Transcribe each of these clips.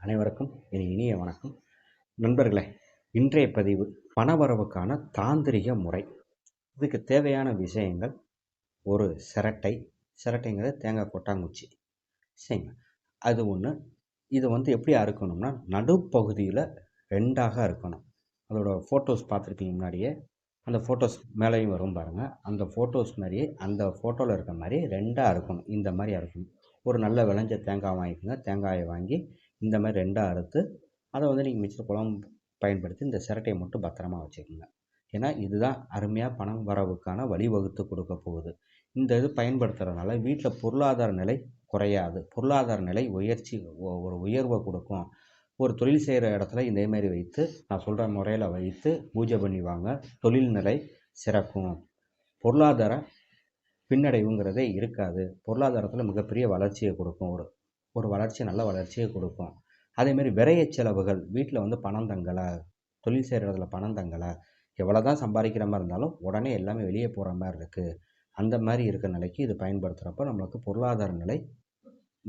அனைவருக்கும் இனிய வணக்கம். நண்பர்களே, இன்றைய பதிவு பணவரவுக்கான தாந்திரிக முறை. இதுக்கு தேவையான விஷயங்கள்: ஒரு சிரட்டைங்கிறது தேங்காய் கொட்டாங்குச்சி, சரிங்க. அது ஒன்று. இது எப்படி அறுக்கணும்னா, நடுப்பகுதியில் ரெண்டாக அறுக்கணும். அதோட ஃபோட்டோஸ் பார்த்துருப்பீங்க முன்னாடியே. அந்த ஃபோட்டோஸ் மேலேயும் வரும் பாருங்கள். அந்த ஃபோட்டோஸ் மாதிரியே அந்த ஃபோட்டோவில் இருக்க மாதிரி ரெண்டாக அறுக்கணும். இந்த மாதிரி அறுக்கணும். ஒரு நல்ல விளைஞ்ச தேங்காய் வாங்கிக்கோங்க. தேங்காயை வாங்கி இந்த மாதிரி ரெண்டாக அறுத்து அதை நீங்கள் மிச்சர் குழம்பு பயன்படுத்தி இந்த சிரட்டையை மட்டும் பத்திரமா வச்சுக்கோங்க. ஏன்னா இதுதான் அருமையாக பணம் வரவுக்கான வழிவகுத்து கொடுக்க போகுது. இந்த இது பயன்படுத்துறதுனால வீட்டில் பொருளாதார நிலை குறையாது. பொருளாதார நிலை ஒரு உயர்வை கொடுக்கும். ஒரு தொழில் செய்கிற இடத்துல இதேமாரி வைத்து, நான் சொல்கிற முறையில் வைத்து பூஜை பண்ணி வாங்க. தொழில் நிலை சிறக்கும். பொருளாதார பின்னடைவுங்கிறதே இருக்காது. பொருளாதாரத்தில் மிகப்பெரிய வளர்ச்சியை கொடுக்கும். ஒரு வளர்ச்சி, நல்ல வளர்ச்சியை கொடுக்கும். அதேமாரி விரைய செலவுகள், வீட்டில் பணம் தங்கலை, தொழில் செய்கிற இடத்துல பணம் தங்கலை, எவ்வளோ தான் சம்பாதிக்கிற மாதிரி இருந்தாலும் உடனே எல்லாமே வெளியே போகிற மாதிரி இருக்குது. அந்த மாதிரி இருக்கிற நிலைக்கு இது பயன்படுத்துகிறப்ப நம்மளுக்கு பொருளாதார நிலை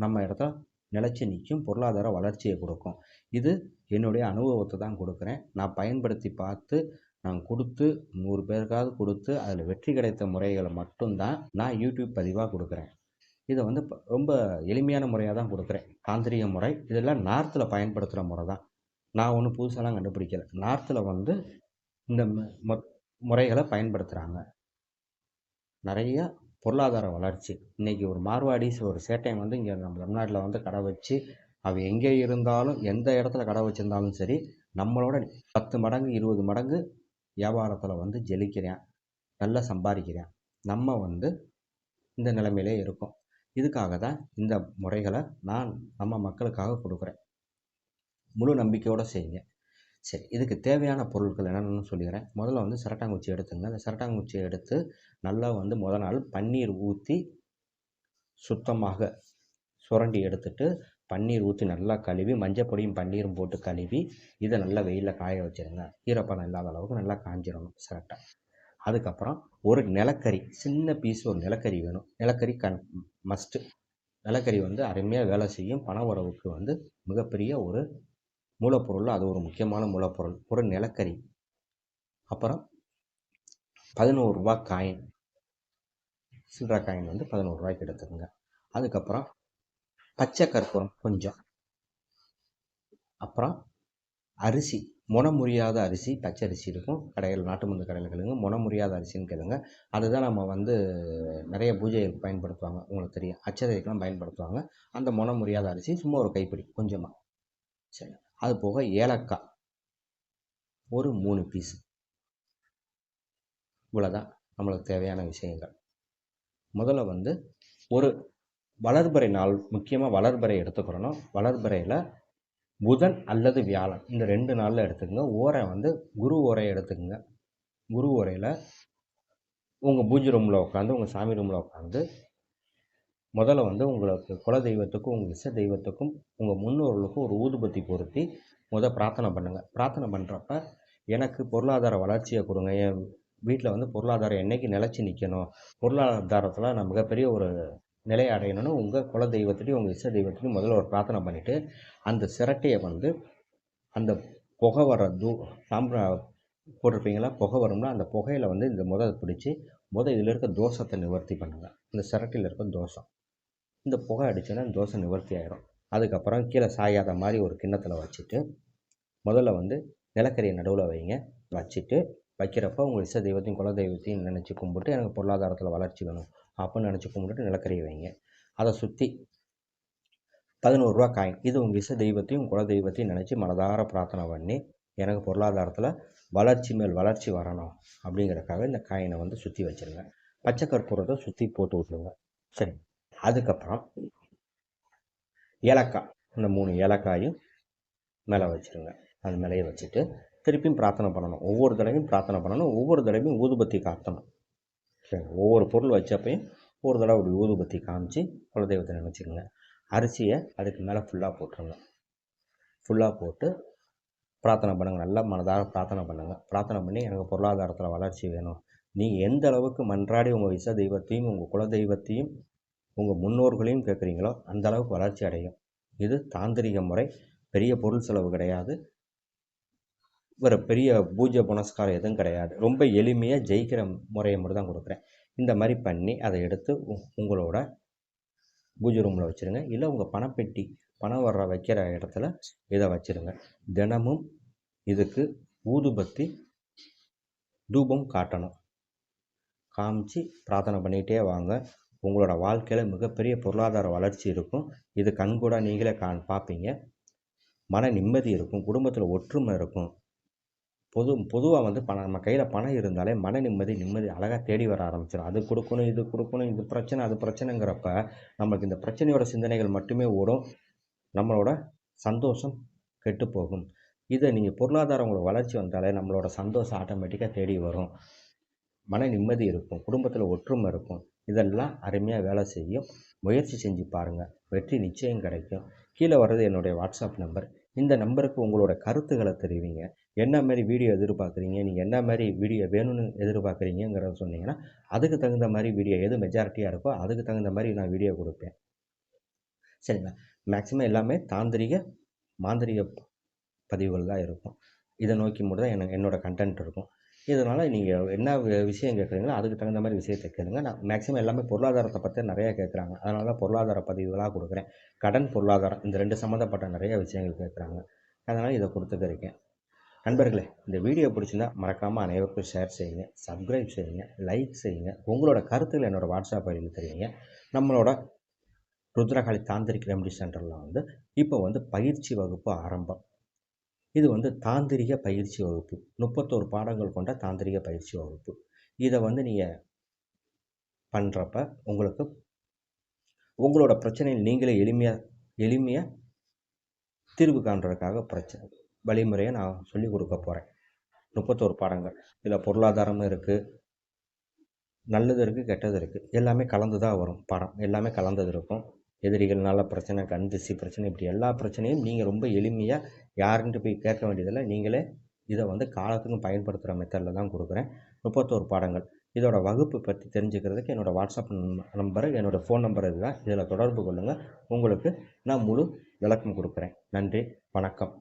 நம்ம இடத்துல நிலச்சி நிற்கும். பொருளாதார வளர்ச்சியை கொடுக்கும். இது என்னுடைய அனுபவத்தை தான் கொடுக்குறேன். நான் பயன்படுத்தி பார்த்து நான் கொடுத்து 100 பேருக்காவது கொடுத்து அதில் வெற்றி கிடைத்த முறைகளை மட்டும்தான் நான் யூடியூப் பதிவாக கொடுக்குறேன். இதை ரொம்ப எளிமையான முறையாக தான் கொடுக்குறேன். தாந்திரிக முறை. இதெல்லாம் நார்த்தில் பயன்படுத்துகிற முறை தான். நான் ஒன்றும் புதுசாலாம் கண்டுபிடிக்கலை. நார்த்தில் இந்த முறைகளை பயன்படுத்துகிறாங்க. நிறைய பொருளாதார வளர்ச்சி. இன்றைக்கி ஒரு மார்வாடிஸ், ஒரு சேட்டையன் இங்கே நம்ம தமிழ்நாட்டில் கடை வச்சு, அவன் எங்கே இருந்தாலும் எந்த இடத்துல கடை வச்சுருந்தாலும் சரி, நம்மளோட 10 மடங்கு 20 மடங்கு வியாபாரத்தில் ஜெலிக்கிறேன், நல்லா சம்பாதிக்கிறேன். நம்ம இந்த நிலைமையிலே இருக்கோம். இதுக்காக தான் இந்த முறைகளை நான் நம்ம மக்களுக்காக கொடுக்குறேன். முழு நம்பிக்கையோடு செய்யுங்க. சரி, இதுக்கு தேவையான பொருட்கள் என்னென்னு சொல்லிக்கிறேன். முதல்ல சிரட்டாங்குச்சி எடுத்துங்க. அந்த சிரட்டாங்குச்சியை எடுத்து நல்லா முத நாள் பன்னீர் ஊற்றி சுத்தமாக சுரண்டி எடுத்துட்டு, பன்னீர் ஊற்றி நல்லா கழுவி, மஞ்சப்பொடியும் பன்னீரும் போட்டு கழுவி இதை நல்லா வெயிலில் காய வச்சுருங்க. ஈரப்பதம் இல்லாத அளவுக்கு நல்லா காஞ்சிடணும் சிரட்டை. அதுக்கப்புறம் ஒரு நிலக்கரி, சின்ன பீஸ் ஒரு நிலக்கரி வேணும். நிலக்கரி மஸ்ட்டு. நிலக்கரி அருமையாக வேலை செய்யும். பண வரவுக்கு மிகப்பெரிய ஒரு மூலப்பொருள். அது ஒரு முக்கியமான மூலப்பொருள், ஒரு நிலக்கரி. அப்புறம் 11 ரூபா காயின், சில்லற காயின் 11 ரூபாய்க்கு எடுத்துக்கோங்க. அதுக்கப்புறம் பச்சை கற்பூரம் கொஞ்சம். அப்புறம் அரிசி, முறியாத அரிசி, பச்சை அரிசி இருக்கும் கடையில், நாட்டு மருந்து கடையில் கேளுங்க. முறியாத அரிசின்னு கேளுங்க. அதுதான் நம்ம நிறைய பூஜைகளுக்கு பயன்படுத்துவாங்க. உங்களுக்கு தெரியும், அச்சதைக்கெலாம் பயன்படுத்துவாங்க. அந்த முறியாத அரிசி சும்மா ஒரு கைப்பிடி கொஞ்சமாக. சரி, அது போக ஏலக்காய் ஒரு 3 பீஸ். இவ்வளோதான் நம்மளுக்கு தேவையான விஷயங்கள். முதல்ல ஒரு வளர்பிறை நாள், முக்கியமாக வளர்பிறை எடுத்துக்கிறணும். வளர்பிறையில் புதன் அல்லது வியாழன், இந்த 2 நாளில் எடுத்துக்கோங்க. ஓரை குரு ஓரை எடுத்துக்கோங்க. குரு ஓரையில் உங்கள் பூஜை ரூமில் உட்காந்து, உங்கள் சாமி ரூமில் உட்காந்து முதல்ல உங்களுக்கு குல தெய்வத்துக்கும், உங்கள் இஷ்ட தெய்வத்துக்கும், உங்கள் முன்னோர்களுக்கும் ஒரு ஊதுபத்தி பொருத்தி பிரார்த்தனை பண்ணுங்கள். பிரார்த்தனை பண்ணுறப்ப, எனக்கு பொருளாதார வளர்ச்சியை கொடுங்க, என் வீட்டில் பொருளாதாரம் என்றைக்கு நிலச்சி நிற்கணும், பொருளாதாரத்தில் நான் மிகப்பெரிய ஒரு நிலை அடையணும்னு உங்கள் குல தெய்வத்துலையும் உங்கள் இஷ்ட தெய்வத்துலையும் முதல்ல ஒரு பிரார்த்தனை பண்ணிவிட்டு, அந்த சிரட்டையை அந்த புகை வர போட்டிருப்பீங்களா, புகை வரும்னா அந்த புகையில் இந்த பிடிச்சி இதில் இருக்க தோஷத்தை நிவர்த்தி பண்ணுங்கள். இந்த சிரட்டையில் இருக்க தோஷம், இந்த புகை அடித்தோன்னா இந்த தோஷம் நிவர்த்தி ஆகிடும். அதுக்கப்புறம் கீழே சாயாத மாதிரி ஒரு கிண்ணத்தில் வச்சுட்டு, முதல்ல நிலக்கரியை நடுவில் வைங்க. வச்சுட்டு வைக்கிறப்ப உங்கள் இஷ்ட தெய்வத்தையும் குல தெய்வத்தையும் நினச்சி கும்பிட்டு, எனக்கு பொருளாதாரத்தில் வளர்ச்சி வேணும் அப்படின்னு நினச்சி கும்பிட்டுட்டு நிலக்கரியை வைங்க. அதை சுற்றி 11 ரூபா காயின், இது உங்கள் இஷ்ட தெய்வத்தையும் குல தெய்வத்தையும் நினச்சி மனதார பிரார்த்தனை பண்ணி, எனக்கு பொருளாதாரத்தில் வளர்ச்சி மேல் வளர்ச்சி வரணும் அப்படிங்கிறக்காக இந்த காயினை சுற்றி வச்சுருங்க. பச்சை கற்பூரத்தை சுற்றி போட்டு விட்டுருங்க. சரி, அதுக்கப்புறம் ஏலக்காய், இந்த 3 ஏலக்காயும் மேலே வச்சுருங்க. அது மேலேயே வச்சுட்டு திருப்பியும் பிரார்த்தனை பண்ணணும். ஒவ்வொரு தடவையும் பிரார்த்தனை பண்ணணும். ஒவ்வொரு தடவையும் ஊதுபத்தி காட்டணும். சரி, ஒவ்வொரு பொருள் வச்சப்பையும் ஒரு தடவை அப்படி ஊதுபத்தி காமிச்சு குலதெய்வத்தை நினச்சிக்கோங்க. அரிசியை அதுக்கு மேலே ஃபுல்லாக போட்டுருங்க. ஃபுல்லாக போட்டு பிரார்த்தனை பண்ணுங்கள். நல்லா மனதார பிரார்த்தனை பண்ணுங்கள். பிரார்த்தனை பண்ணி, எனக்கு பொருளாதாரத்தில் வளர்ச்சி வேணும். நீங்கள் எந்த அளவுக்கு மன்றாடி உங்கள் இஷ்ட தெய்வத்தையும் உங்கள் குலதெய்வத்தையும் உங்கள் முன்னோர்களையும் கேட்குறீங்களோ அந்த அளவுக்கு வளர்ச்சி அடையும். இது தாந்திரிக முறை. பெரிய பொருள் செலவு கிடையாது, ஒரு பெரிய பூஜை புனஸ்காரம் எதுவும் கிடையாது. ரொம்ப எளிமையாக ஜெயிக்கிற முறையை மட்டும் தான் கொடுக்குறேன். இந்த மாதிரி பண்ணி அதை எடுத்து உங்களோட பூஜை ரூமில் வச்சுருங்க. இல்லை உங்கள் பணப்பெட்டி பணம் வர்ற வைக்கிற இடத்துல இதை வச்சுருங்க. தினமும் இதுக்கு ஊதுபத்தி தூபம் காட்டணும். காமிச்சு பிரார்த்தனை பண்ணிகிட்டே வாங்க. உங்களோட வாழ்க்கையில் மிகப்பெரிய பொருளாதார வளர்ச்சி இருக்கும். இது கண்கூட நீங்களே பார்ப்பீங்க. மன நிம்மதி இருக்கும், குடும்பத்தில் ஒற்றுமை இருக்கும். பொதுவாக வந்து நம்ம கையில் பணம் இருந்தாலே மன நிம்மதி அழகாக தேடி வர ஆரம்பிச்சிடும். அது கொடுக்கணும், இது கொடுக்கணும், இது பிரச்சனை, அது பிரச்சனைங்கிறப்ப நமக்கு இந்த பிரச்சனையோட சிந்தனைகள் மட்டுமே ஓடும். நம்மளோட சந்தோஷம் கெட்டு போகும். இதை நீங்கள் பொருளாதாரம் உங்களுக்கு வளர்ச்சி வந்தாலே நம்மளோட சந்தோஷம் ஆட்டோமேட்டிக்காக தேடி வரும். மன நிம்மதி இருக்கும், குடும்பத்தில் ஒற்றுமை இருக்கும். இதெல்லாம் அருமையாக வேலை செய்யும். முயற்சி செஞ்சு பாருங்கள், வெற்றி நிச்சயம் கிடைக்கும். கீழே வர்றது என்னுடைய வாட்ஸ்அப் நம்பர். இந்த நம்பருக்கு உங்களோட கருத்துக்களை தெரிவிங்க. என்ன மாதிரி வீடியோ எதிர்பார்க்குறீங்க, நீங்கள் என்ன மாதிரி வீடியோ வேணும்னு எதிர்பார்க்குறீங்கிறத சொன்னீங்கன்னா அதுக்கு தகுந்த மாதிரி வீடியோ எது மெஜாரிட்டியாக இருக்கோ அதுக்கு தகுந்த மாதிரி நான் வீடியோ கொடுப்பேன். சரிங்களா? மேக்ஸிமம் எல்லாமே தாந்திரிக மாந்திரிக பதிவுகள் தான் இருக்கும். இதை நோக்கி மட்டும் தான் என்னோட கண்டென்ட் இருக்கும். இதனால் நீங்கள் என்ன விஷயம் கேட்குறீங்களோ அதுக்கு தகுந்த மாதிரி விஷயத்தை கேளுங்க. நான் மேக்ஸிமம் எல்லாமே பொருளாதாரத்தை பற்றி நிறையா கேட்குறாங்க. அதனால தான் பொருளாதார பதிவுகளாக கொடுக்குறேன். கடன், பொருளாதாரம் இந்த 2 சம்மந்தப்பட்ட நிறைய விஷயங்கள் கேட்குறாங்க. அதனால் இதை கொடுத்துக்கிருக்கேன். நண்பர்களே, இந்த வீடியோ பிடிச்சிருந்தா மறக்காமல் அனைவருக்கும் ஷேர் செய்யுங்க, சப்ஸ்கிரைப் செய்யுங்க, லைக் செய்யுங்க. உங்களோட கருத்துக்களை என்னோடய வாட்ஸ்அப் ஐடியில் தெரிவிங்க. நம்மளோட ருத்ரகாளி தாந்திரிக் ரெமடி சென்டரில் வந்து இப்போ வந்து பயிற்சி வகுப்பு ஆரம்பம். இது வந்து தாந்திரிக பயிற்சி வகுப்பு, 31 பாடங்கள் கொண்ட தாந்திரிக பயிற்சி வகுப்பு. இதை வந்து நீங்கள் பண்ணுறப்ப உங்களுக்கு உங்களோட பிரச்சனையில் நீங்களே எளிமையாக தீர்வு காண்றதுக்காக வழிமுறையை நான் சொல்லிக் கொடுக்க போகிறேன். 31 பாடங்கள். இதில் பொருளாதாரமும் இருக்குது, நல்லது இருக்குது, கெட்டது இருக்குது. எல்லாமே கலந்து தான் வரும். பாடம் எல்லாமே கலந்தது இருக்கும். எதிரிகள்னால பிரச்சனை, கண் திசை பிரச்சனை, இப்படி எல்லா பிரச்சனையும் நீங்கள் ரொம்ப எளிமையாக யாருன்ட்டு போய் கேட்க வேண்டியதில்லை. நீங்களே இதை வந்து காலத்துக்கும் பயன்படுத்துகிற மெத்தடில் தான் கொடுக்குறேன். 31 பாடங்கள். இதோட வகுப்பு பற்றி தெரிஞ்சுக்கிறதுக்கு என்னோடய வாட்ஸ்அப் நம்பரு, என்னோடய ஃபோன் நம்பர் இதுதான். இதில் தொடர்பு கொள்ளுங்கள். உங்களுக்கு நான் முழு விளக்கம் கொடுக்குறேன். நன்றி, வணக்கம்.